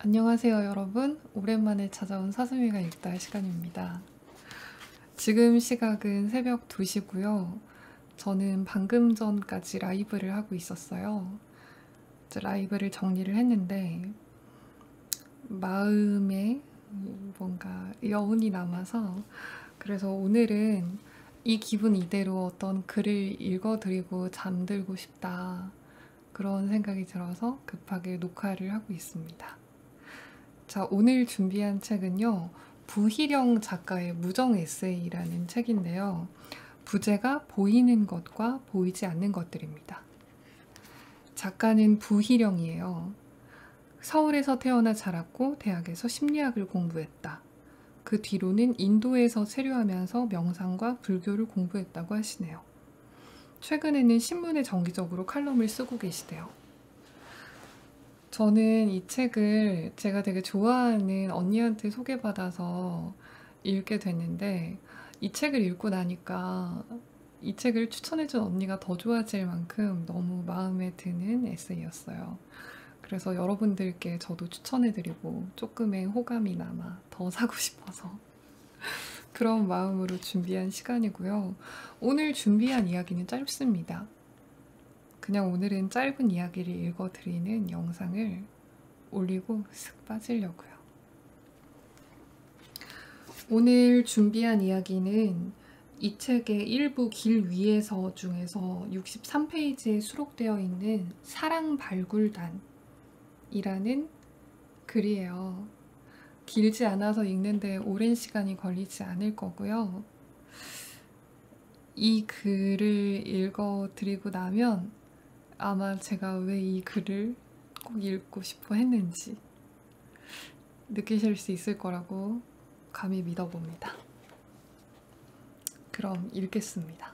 안녕하세요, 여러분. 오랜만에 찾아온 사슴이가 읽다 시간입니다. 지금 시각은 새벽 2시고요. 저는 방금 전까지 라이브를 하고 있었어요. 이제 라이브를 정리를 했는데 마음에 뭔가 여운이 남아서 그래서 오늘은 이 기분 이대로 어떤 글을 읽어드리고 잠들고 싶다. 그런 생각이 들어서 급하게 녹화를 하고 있습니다. 자, 오늘 준비한 책은요, 부희령 작가의 무정 에세이라는 책인데요. 부제가 보이는 것과 보이지 않는 것들입니다. 작가는 부희령이에요. 서울에서 태어나 자랐고 대학에서 심리학을 공부했다. 그 뒤로는 인도에서 체류하면서 명상과 불교를 공부했다고 하시네요. 최근에는 신문에 정기적으로 칼럼을 쓰고 계시대요. 저는 이 책을 제가 되게 좋아하는 언니한테 소개받아서 읽게 됐는데 이 책을 읽고 나니까 이 책을 추천해준 언니가 더 좋아질 만큼 너무 마음에 드는 에세이였어요. 그래서 여러분들께 저도 추천해드리고 조금의 호감이 남아 더 사고 싶어서 그런 마음으로 준비한 시간이고요. 오늘 준비한 이야기는 짧습니다. 그냥 오늘은 짧은 이야기를 읽어드리는 영상을 올리고 슥 빠지려고요. 오늘 준비한 이야기는 이 책의 일부 길 위에서 중에서 63페이지에 수록되어 있는 사랑 발굴단이라는 글이에요. 길지 않아서 읽는데 오랜 시간이 걸리지 않을 거고요. 이 글을 읽어드리고 나면 아마 제가 왜 이 글을 꼭 읽고 싶어 했는지 느끼실 수 있을 거라고 감히 믿어봅니다. 그럼 읽겠습니다.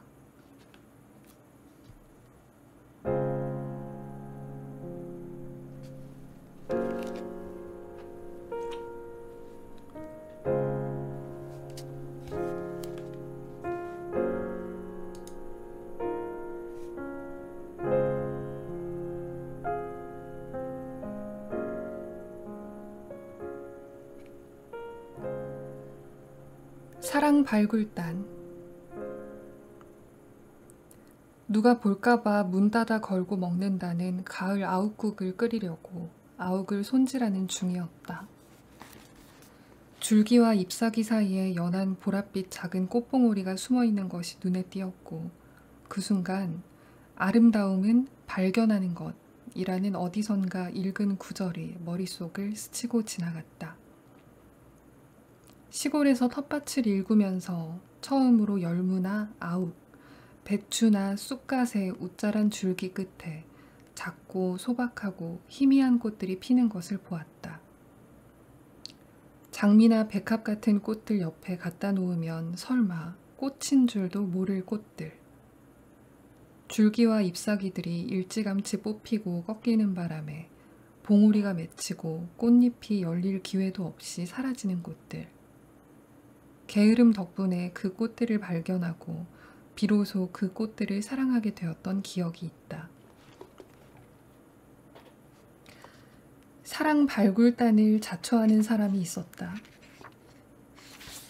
사랑 발굴단. 누가 볼까봐 문 닫아 걸고 먹는다는 가을 아욱국을 끓이려고 아욱을 손질하는 중이었다. 줄기와 잎사귀 사이에 연한 보랏빛 작은 꽃봉오리가 숨어있는 것이 눈에 띄었고 그 순간 아름다움은 발견하는 것이라는 어디선가 읽은 구절이 머릿속을 스치고 지나갔다. 시골에서 텃밭을 일구면서 처음으로 열무나 아욱, 배추나 쑥갓의 웃자란 줄기 끝에 작고 소박하고 희미한 꽃들이 피는 것을 보았다. 장미나 백합 같은 꽃들 옆에 갖다 놓으면 설마 꽃인 줄도 모를 꽃들. 줄기와 잎사귀들이 일찌감치 뽑히고 꺾이는 바람에 봉우리가 맺히고 꽃잎이 열릴 기회도 없이 사라지는 꽃들. 게으름 덕분에 그 꽃들을 발견하고 비로소 그 꽃들을 사랑하게 되었던 기억이 있다. 사랑 발굴단을 자처하는 사람이 있었다.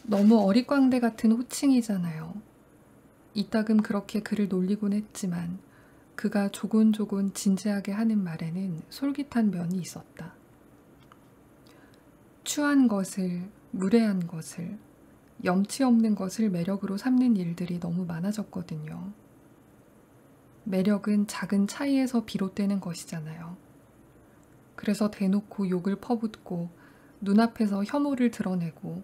너무 어릿광대 같은 호칭이잖아요. 이따금 그렇게 그를 놀리곤 했지만 그가 조곤조곤 진지하게 하는 말에는 솔깃한 면이 있었다. 추한 것을, 무례한 것을, 염치 없는 것을 매력으로 삼는 일들이 너무 많아졌거든요. 매력은 작은 차이에서 비롯되는 것이잖아요. 그래서 대놓고 욕을 퍼붓고 눈앞에서 혐오를 드러내고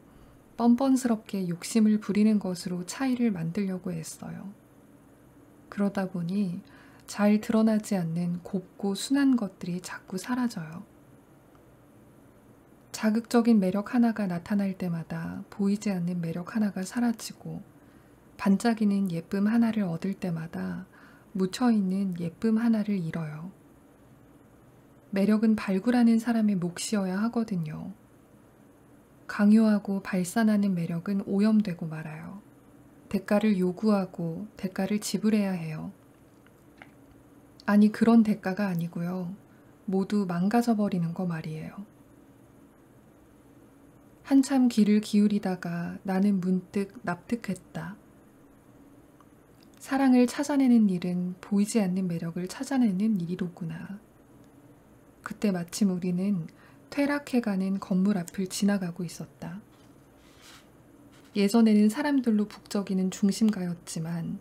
뻔뻔스럽게 욕심을 부리는 것으로 차이를 만들려고 했어요. 그러다 보니 잘 드러나지 않는 곱고 순한 것들이 자꾸 사라져요. 자극적인 매력 하나가 나타날 때마다 보이지 않는 매력 하나가 사라지고 반짝이는 예쁨 하나를 얻을 때마다 묻혀있는 예쁨 하나를 잃어요. 매력은 발굴하는 사람의 몫이어야 하거든요. 강요하고 발산하는 매력은 오염되고 말아요. 대가를 요구하고 대가를 지불해야 해요. 아니, 그런 대가가 아니고요. 모두 망가져버리는 거 말이에요. 한참 귀를 기울이다가 나는 문득 납득했다. 사랑을 찾아내는 일은 보이지 않는 매력을 찾아내는 일이로구나. 그때 마침 우리는 퇴락해가는 건물 앞을 지나가고 있었다. 예전에는 사람들로 북적이는 중심가였지만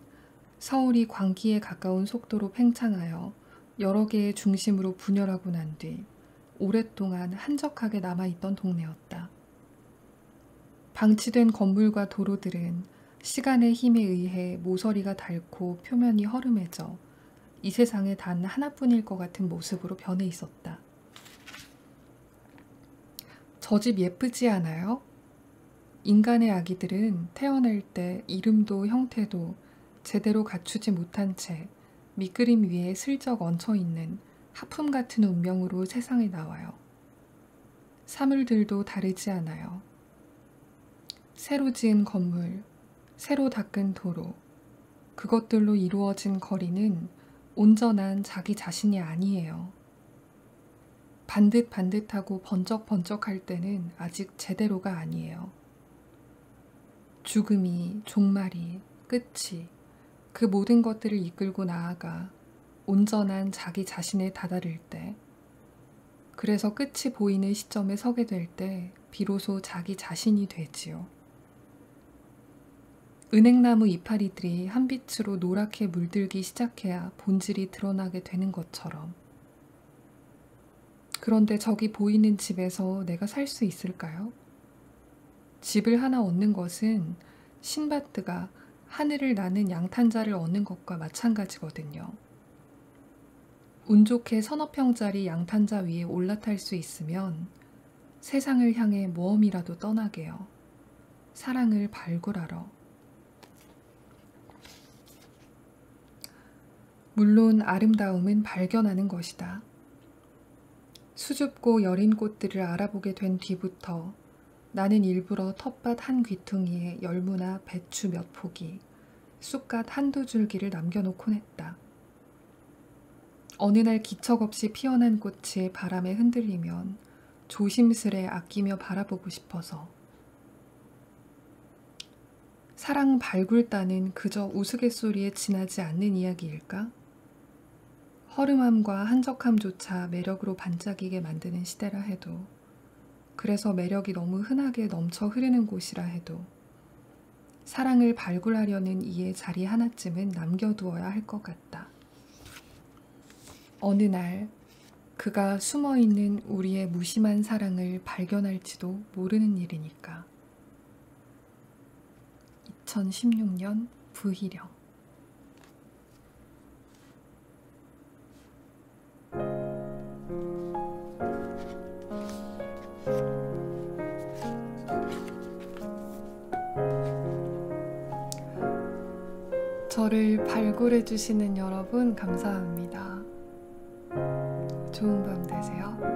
서울이 광기에 가까운 속도로 팽창하여 여러 개의 중심으로 분열하고 난 뒤 오랫동안 한적하게 남아있던 동네였다. 방치된 건물과 도로들은 시간의 힘에 의해 모서리가 닳고 표면이 허름해져 이 세상에 단 하나뿐일 것 같은 모습으로 변해 있었다. 저 집 예쁘지 않아요? 인간의 아기들은 태어날 때 이름도 형태도 제대로 갖추지 못한 채 밑그림 위에 슬쩍 얹혀있는 하품 같은 운명으로 세상에 나와요. 사물들도 다르지 않아요. 새로 지은 건물, 새로 닦은 도로, 그것들로 이루어진 거리는 온전한 자기 자신이 아니에요. 반듯반듯하고 번쩍번쩍할 때는 아직 제대로가 아니에요. 죽음이, 종말이, 끝이 그 모든 것들을 이끌고 나아가 온전한 자기 자신에 다다를 때, 그래서 끝이 보이는 시점에 서게 될 때 비로소 자기 자신이 되지요. 은행나무 이파리들이 한빛으로 노랗게 물들기 시작해야 본질이 드러나게 되는 것처럼. 그런데 저기 보이는 집에서 내가 살 수 있을까요? 집을 하나 얻는 것은 신바트가 하늘을 나는 양탄자를 얻는 것과 마찬가지거든요. 운 좋게 서너 평짜리 양탄자 위에 올라탈 수 있으면 세상을 향해 모험이라도 떠나게요. 사랑을 발굴하러. 물론 아름다움은 발견하는 것이다. 수줍고 여린 꽃들을 알아보게 된 뒤부터 나는 일부러 텃밭 한 귀퉁이에 열무나 배추 몇 포기, 쑥갓 한두 줄기를 남겨놓곤 했다. 어느 날 기척 없이 피어난 꽃이 바람에 흔들리면 조심스레 아끼며 바라보고 싶어서. 사랑 발굴단은 그저 우스갯소리에 지나지 않는 이야기일까? 허름함과 한적함조차 매력으로 반짝이게 만드는 시대라 해도, 그래서 매력이 너무 흔하게 넘쳐 흐르는 곳이라 해도 사랑을 발굴하려는 이의 자리 하나쯤은 남겨두어야 할 것 같다. 어느 날 그가 숨어있는 우리의 무심한 사랑을 발견할지도 모르는 일이니까. 2016년 부희령. 저를 발굴해 주시는 여러분 감사합니다. 좋은 밤 되세요.